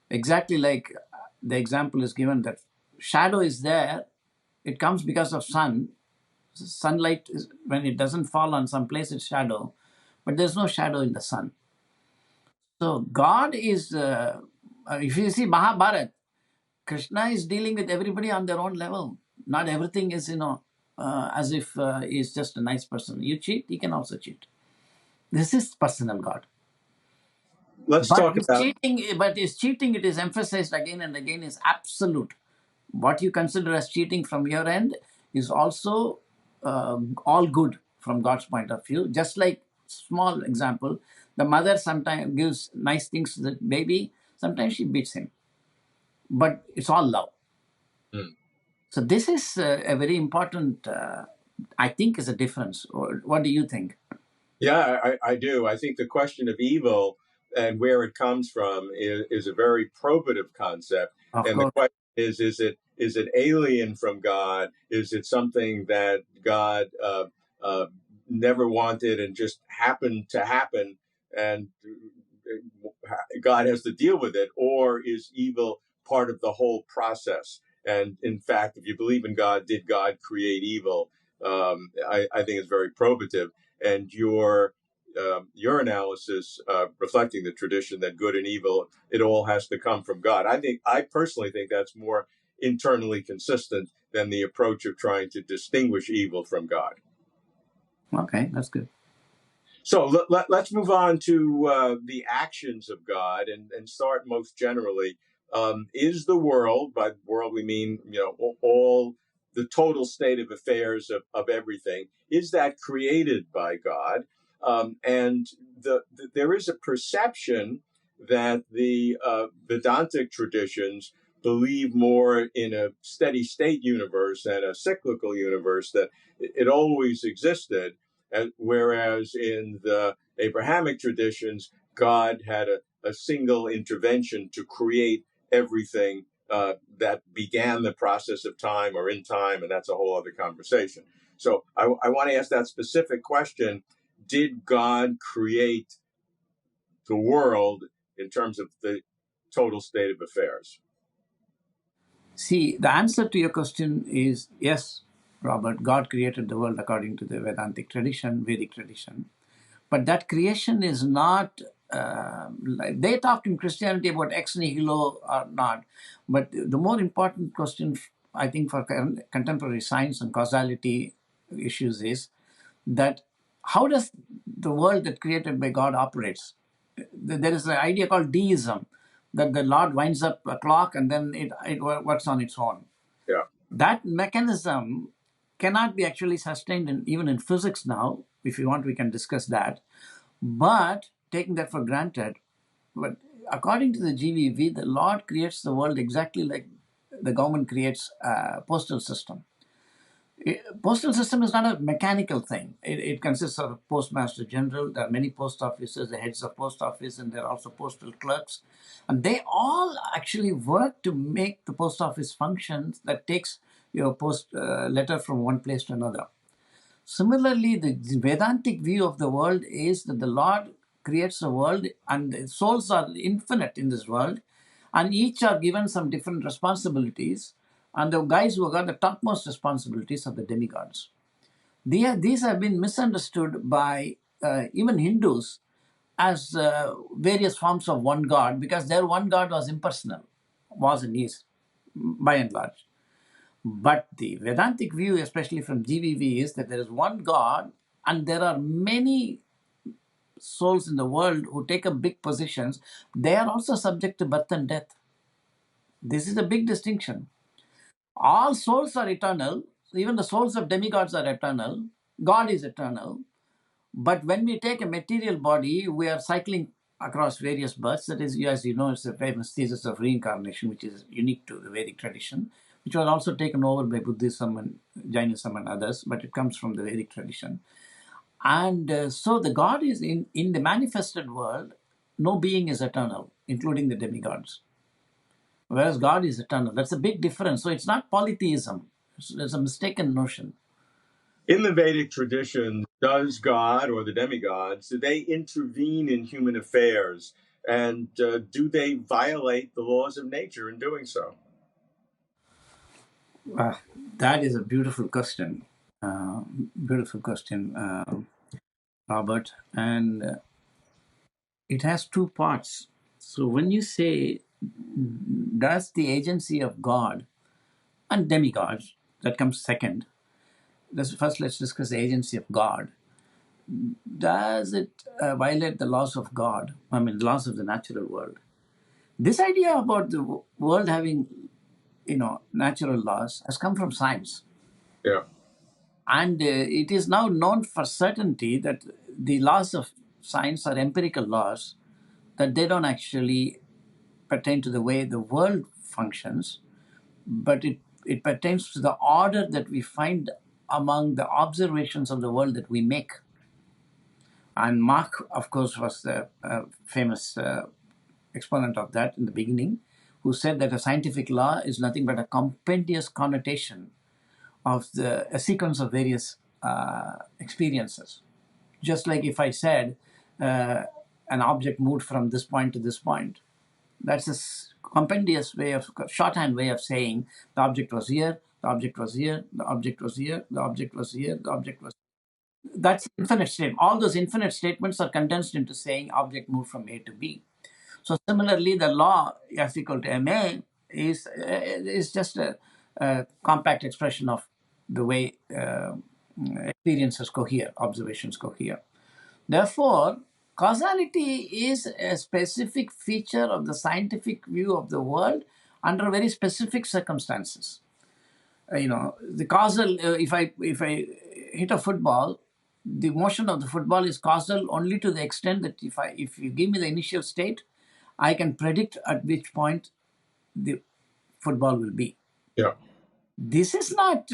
Exactly like the example is given that shadow is there, it comes because of sun. Sunlight is, when it doesn't fall on some place, it's shadow, but there's no shadow in the sun. So God is, if you see Mahabharata, Krishna is dealing with everybody on their own level. Not everything is, as if he's just a nice person. You cheat, he can also cheat. This is personal God. Let's But talk his about cheating, it is emphasized again and again, is absolute. What you consider as cheating from your end is also all good from God's point of view. Just like, small example, the mother sometimes gives nice things to the baby, sometimes she beats him, but it's all love. So this is a very important, I think, is a difference. Or what do you think? Yeah, I do. I think the question of evil and where it comes from is a very probative concept. Of And the course. question is it alien from God? Is it something that God never wanted and just happened to happen, and God has to deal with it? Or is evil part of the whole process? And in fact, if you believe in God, did God create evil? I think it's very probative. And your analysis, reflecting the tradition that good and evil, it all has to come from God. I personally think that's more internally consistent than the approach of trying to distinguish evil from God. Okay, that's good. So let's move on to the actions of God and start most generally. Is the world, by world we mean, all the total state of affairs of everything, is that created by God? And there is a perception that the Vedantic traditions believe more in a steady state universe and a cyclical universe, that it always existed. And whereas in the Abrahamic traditions, God had a single intervention to create everything that began the process of time or in time, and that's a whole other conversation. So I want to ask that specific question. Did God create the world in terms of the total state of affairs? See, the answer to your question is yes, Robert. God created the world according to the Vedantic tradition, Vedic tradition. But that creation is not, like they talk in Christianity about ex nihilo or not. But the more important question, I think, for contemporary science and causality issues is that how does the world that created by God operates? There is an idea called deism, that the Lord winds up a clock and then it works on its own. Yeah. That mechanism cannot be actually sustained even in physics now. If you want, we can discuss that. But taking that for granted, but according to the GVV, the Lord creates the world exactly like the government creates a postal system. Postal system is not a mechanical thing. It consists of a postmaster general. There are many post offices, the heads of post office, and there are also postal clerks, and they all actually work to make the post office functions that takes your post letter from one place to another. Similarly, the Vedantic view of the world is that the Lord creates a world and the souls are infinite in this world, and each are given some different responsibilities. And the guys who got the topmost responsibilities are the demigods. These have been misunderstood by even Hindus as various forms of one God, because their one God was impersonal, was and is, by and large. But the Vedantic view, especially from GVV, is that there is one God and there are many souls in the world who take up big positions. They are also subject to birth and death. This is a big distinction. All souls are eternal. Even the souls of demigods are eternal. God is eternal. But when we take a material body, we are cycling across various births. That is, as you know, it's the famous thesis of reincarnation, which is unique to the Vedic tradition, which was also taken over by Buddhism and Jainism and others, but it comes from the Vedic tradition. And so the God is in the manifested world, no being is eternal, including the demigods. Whereas God is eternal. That's a big difference. So it's not polytheism. It's a mistaken notion. In the Vedic tradition, does God or the demigods, do they intervene in human affairs? And do they violate the laws of nature in doing so? Uh, that is a beautiful question. Beautiful question, Robert. And it has two parts. So when you say, does the agency of God and demigods, that comes second. First, let's discuss the agency of God. Does it violate the laws of God? I mean, the laws of the natural world. This idea about the world having, natural laws has come from science. Yeah. And it is now known for certainty that the laws of science are empirical laws, that they don't actually pertain to the way the world functions, but it pertains to the order that we find among the observations of the world that we make. And Mach, of course, was the famous exponent of that in the beginning, who said that a scientific law is nothing but a compendious connotation of a sequence of various experiences. Just like if I said an object moved from this point to this point, that's a compendious way of shorthand way of saying the object was here, the object was here, the object was here, the object was here, the object was. That's infinite statement. All those infinite statements are condensed into saying object moved from A to B. So similarly, the law F equal to ma is just a compact expression of the way experiences cohere, observations cohere. Therefore, causality is a specific feature of the scientific view of the world under very specific circumstances. The causal. If I hit a football, the motion of the football is causal only to the extent that if you give me the initial state, I can predict at which point the football will be. Yeah. This is not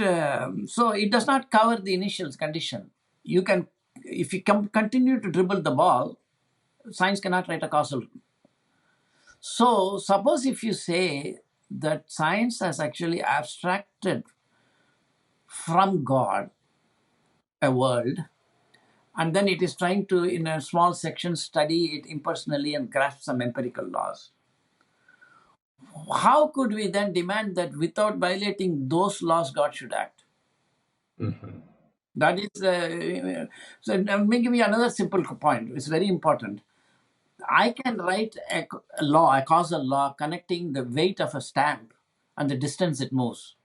so. It does not cover the initial condition. You can, if you continue to dribble the ball, science cannot write a causal. So suppose if you say that science has actually abstracted from God a world, and then it is trying to, in a small section, study it impersonally and grasp some empirical laws. How could we then demand that without violating those laws, God should act? Mm-hmm. That is, so let me give you another simple point. It's very important. I can write a law, a causal law, connecting the weight of a stamp and the distance it moves.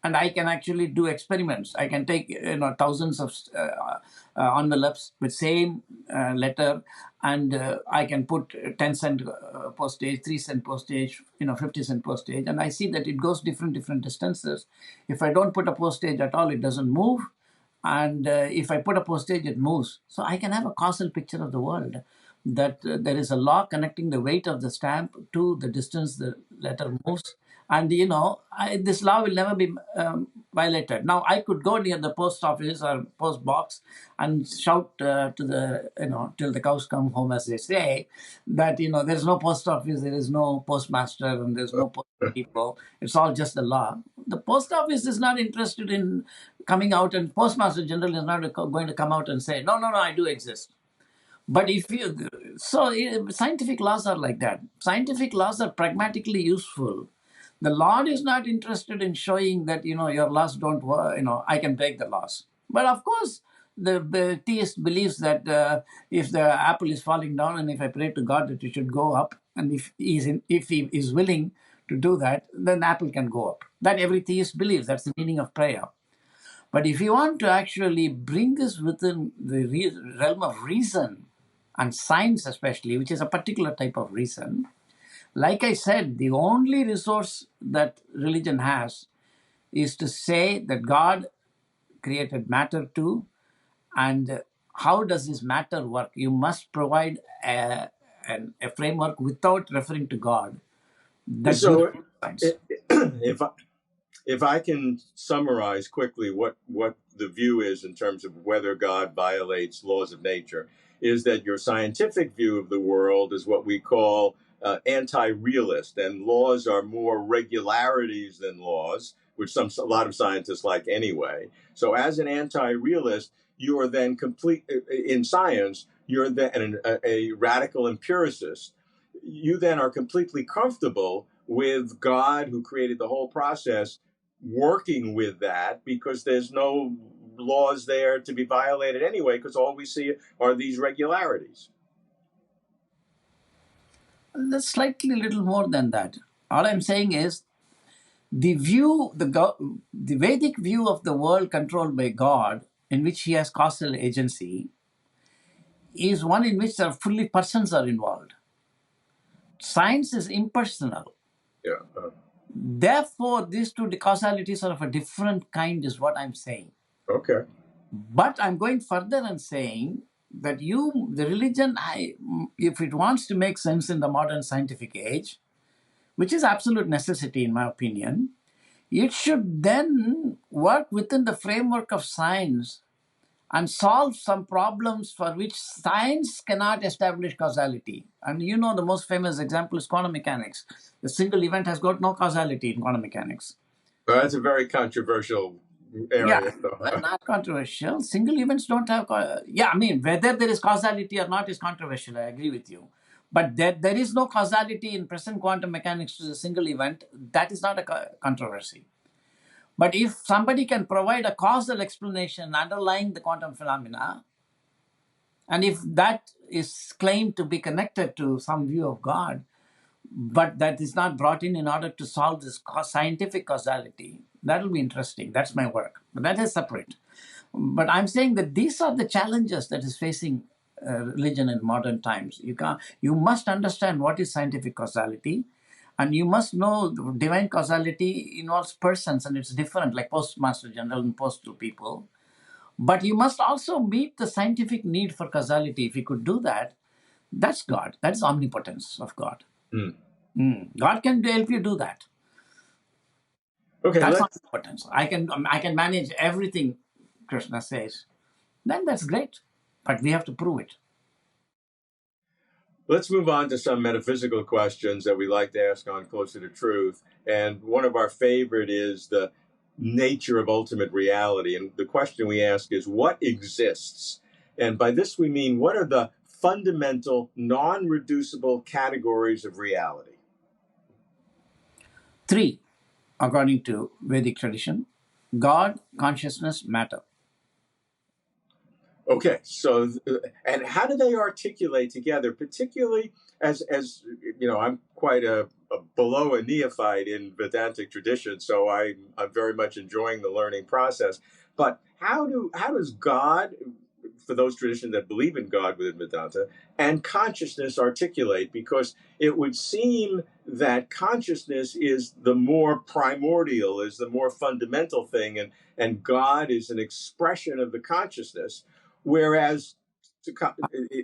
And I can actually do experiments. I can take thousands of envelopes with same letter, and I can put 10-cent postage, 3-cent postage, 50-cent postage, and I see that it goes different distances. If I don't put a postage at all, it doesn't move, and if I put a postage, it moves. So I can have a causal picture of the world, that there is a law connecting the weight of the stamp to the distance the letter moves. And this law will never be violated. Now I could go near the post office or post box and shout to the till the cows come home, as they say, that there is no post office, there is no postmaster, and there's no post people. It's all just the law. The post office is not interested in coming out, and postmaster general is not going to come out and say, no, I do exist. But scientific laws are like that. Scientific laws are pragmatically useful. The Lord is not interested in showing that your laws don't work. I can break the laws. But of course, the theist believes that if the apple is falling down, and if I pray to God that it should go up, and if he is willing to do that, then the apple can go up. That every theist believes. That's the meaning of prayer. But if you want to actually bring this within the realm of reason and science, especially, which is a particular type of reason, like I said, the only resource that religion has is to say that God created matter too, and how does this matter work? You must provide a framework without referring to God. That's So, science. if I can summarize quickly what the view is in terms of whether God violates laws of nature, is that your scientific view of the world is what we call anti-realist, and laws are more regularities than laws, which a lot of scientists like anyway. So as an anti-realist, you are then in science, you're then a radical empiricist. You then are completely comfortable with God, who created the whole process, working with that, because there's no laws there to be violated anyway, because all we see are these regularities. That's slightly a little more than that. All I'm saying is the Vedic view of the world controlled by God, in which he has causal agency, is one in which fully persons are involved. Science is impersonal. Yeah. Therefore, these two causalities are of a different kind, is what I'm saying. Okay. But I'm going further and saying that the religion, if it wants to make sense in the modern scientific age, which is absolute necessity in my opinion, it should then work within the framework of science and solve some problems for which science cannot establish causality. And the most famous example is quantum mechanics. The single event has got no causality in quantum mechanics. Well, that's a very controversial area. Yeah, well, not controversial. Single events don't have. Whether there is causality or not is controversial. I agree with you. But there is no causality in present quantum mechanics to the single event. That is not a controversy. But if somebody can provide a causal explanation underlying the quantum phenomena, and if that is claimed to be connected to some view of God, but that is not brought in order to solve this scientific causality, that will be interesting. That's my work. But that is separate. But I'm saying that these are the challenges that is facing religion in modern times. You must understand what is scientific causality, and you must know divine causality involves persons, and it's different, like postmaster general and postal people. But you must also meet the scientific need for causality. If you could do that, that's God. That's omnipotence of God. God can help you do that. Okay, That's omnipotence. I can manage everything, Krishna says. Then that's great. But we have to prove it. let's move on to some metaphysical questions that we like to ask on Closer to Truth. And one of our favorite is the nature of ultimate reality. And the question we ask is, what exists? And by this we mean, what are the fundamental, non-reducible categories of reality? 3, according to Vedic tradition: God, consciousness, matter. Okay, so and how do they articulate together? Particularly as you know, I'm quite a below a neophyte in Vedantic tradition, so I'm very much enjoying the learning process. But how does God, for those traditions that believe in God within Vedanta, and consciousness articulate? Because it would seem that consciousness is the more primordial, is the more fundamental thing, and God is an expression of the consciousness. Whereas,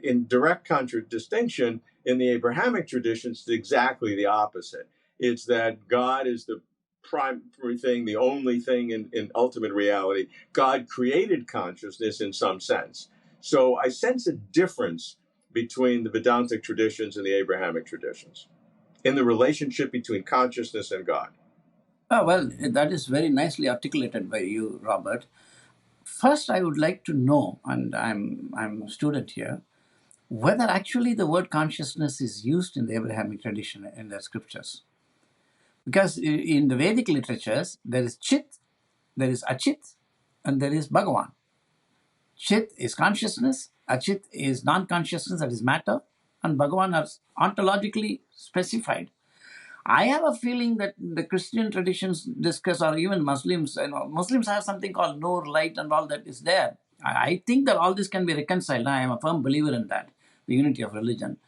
in direct contradistinction, in the Abrahamic traditions, it's exactly the opposite. It's that God is the primary thing, the only thing in ultimate reality. God created consciousness in some sense. So I sense a difference between the Vedantic traditions and the Abrahamic traditions in the relationship between consciousness and God. Oh, well, that is very nicely articulated by you, Robert. First, I would like to know, and I'm a student here, whether actually the word consciousness is used in the Abrahamic tradition in the scriptures. Because in the Vedic literatures, there is Chit, there is Achit, and there is Bhagavan. Chit is consciousness, Achit is non-consciousness, that is matter, and Bhagavan are ontologically specified. I have a feeling that the Christian traditions discuss, or even Muslims, Muslims have something called Nur, light, and all that is there. I think that all this can be reconciled. I am a firm believer in that, the unity of religion.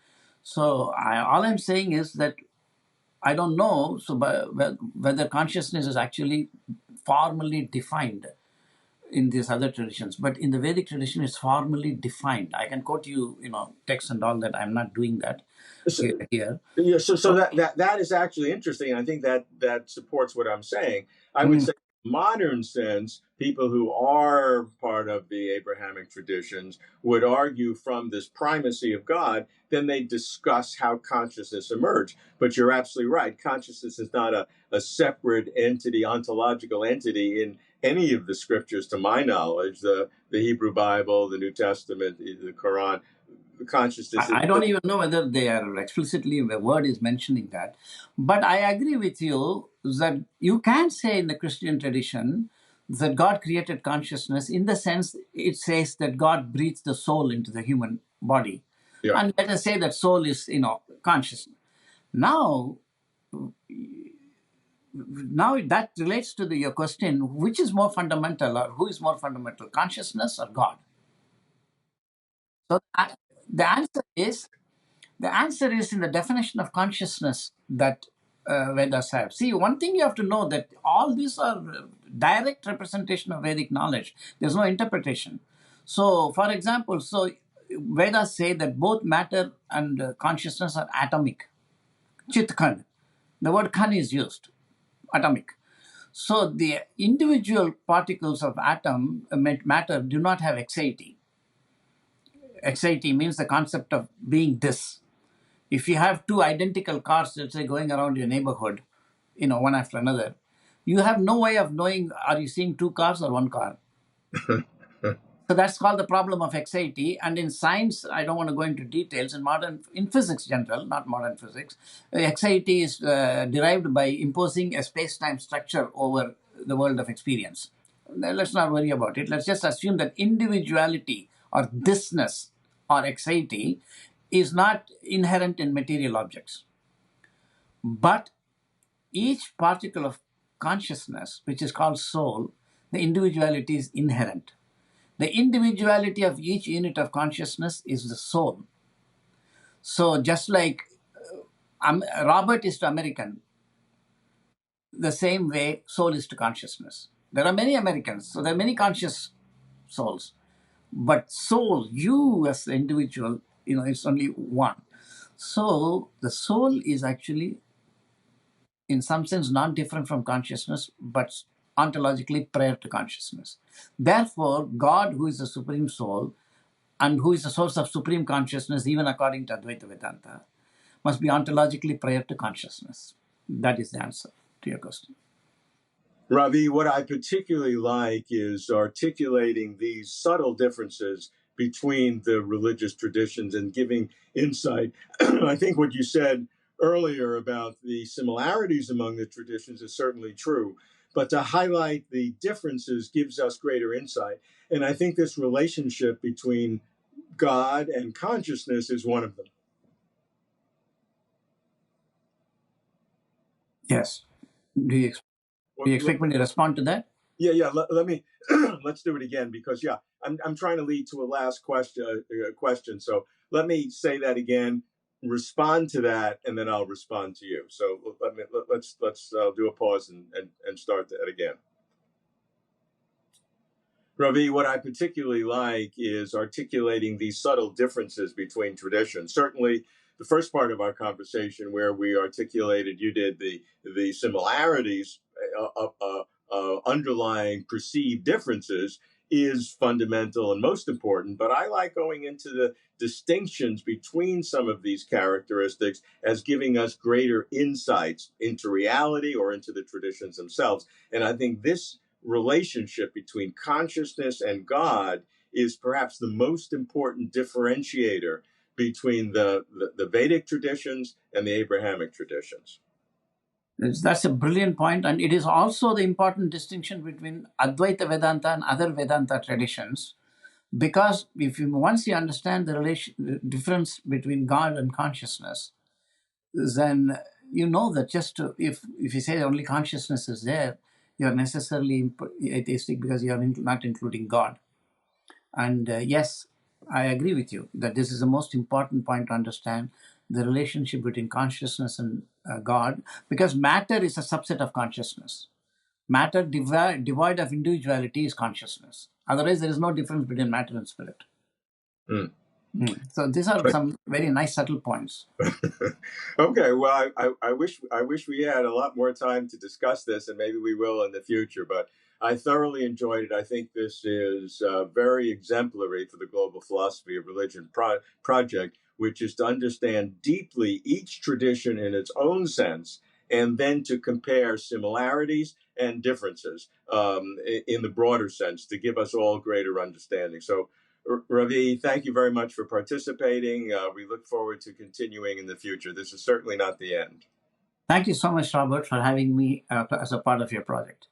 So all I'm saying is that I don't know whether consciousness is actually formally defined in these other traditions, but in the Vedic tradition, it's formally defined. I can quote you, text and all that. I'm not doing that So, here. yeah, so that is actually interesting. I think that supports what I'm saying. I would say, in modern sense, people who are part of the Abrahamic traditions would argue from this primacy of God. Then they discuss how consciousness emerged. But you're absolutely right. Consciousness is not a separate entity, ontological entity in any of the scriptures, to my knowledge. The Hebrew Bible, the New Testament, the Quran. Consciousness. I don't even know whether they are explicitly, the word is mentioning that. But I agree with you that you can say in the Christian tradition that God created consciousness, in the sense it says that God breathes the soul into the human body. Yeah. And let us say that soul is, conscious. Now that relates to your question, which is more fundamental, or who is more fundamental, consciousness or God? So the answer is in the definition of consciousness that Vedas have. See, one thing you have to know, that all these are direct representation of Vedic knowledge. There's no interpretation. So, for example, Vedas say that both matter and consciousness are atomic. Chit Khan. The word Khan is used, atomic. So the individual particles of matter do not have exciety. Exciety means the concept of being this. If you have two identical cars, let's say, going around your neighborhood, one after another, you have no way of knowing, are you seeing two cars or one car? So that's called the problem of exciety. And in science, I don't want to go into details. In physics general, not modern physics, exciety is derived by imposing a space-time structure over the world of experience. Let's not worry about it. Let's just assume that individuality or thisness or exciety is not inherent in material objects. But each particle of consciousness, which is called soul, the individuality is inherent. The individuality of each unit of consciousness is the soul. So just like Robert is to American, the same way soul is to consciousness. There are many Americans, so there are many conscious souls. But soul, you as the individual, it's only one. So the soul is actually, in some sense, not different from consciousness, but ontologically prior to consciousness. Therefore, God, who is the supreme soul and who is the source of supreme consciousness, even according to Advaita Vedanta, must be ontologically prior to consciousness. That is the answer to your question. Ravi, what I particularly like is articulating these subtle differences between the religious traditions and giving insight. I think what you said earlier about the similarities among the traditions is certainly true, but to highlight the differences gives us greater insight. And I think this relationship between God and consciousness is one of them. Yes. Do you expect me to respond to that? Yeah. Let me let's do it again because I'm trying to lead to a last question. So let me say that again, respond to that, and then I'll respond to you. So let's do a pause and start that again. Ravi, what I particularly like is articulating these subtle differences between traditions. Certainly, the first part of our conversation, where we articulated, you did the similarities underlying perceived differences, is fundamental and most important. But I like going into the distinctions between some of these characteristics as giving us greater insights into reality or into the traditions themselves. And I think this relationship between consciousness and God is perhaps the most important differentiator between the Vedic traditions and the Abrahamic traditions. That's a brilliant point, and it is also the important distinction between Advaita Vedanta and other Vedanta traditions, because once you understand the difference between God and consciousness, then you know that if you say only consciousness is there, you are necessarily atheistic because you are not including God. And yes, I agree with you that this is the most important point to understand the relationship between consciousness and God, because matter is a subset of consciousness. Matter devoid of individuality is consciousness. Otherwise, there is no difference between matter and spirit. So these are some very nice subtle points. Okay, well, I wish we had a lot more time to discuss this, and maybe we will in the future. But I thoroughly enjoyed it. I think this is very exemplary for the Global Philosophy of Religion project, which is to understand deeply each tradition in its own sense, and then to compare similarities and differences in the broader sense to give us all greater understanding. So, Ravi, thank you very much for participating. We look forward to continuing in the future. This is certainly not the end. Thank you so much, Robert, for having me as a part of your project.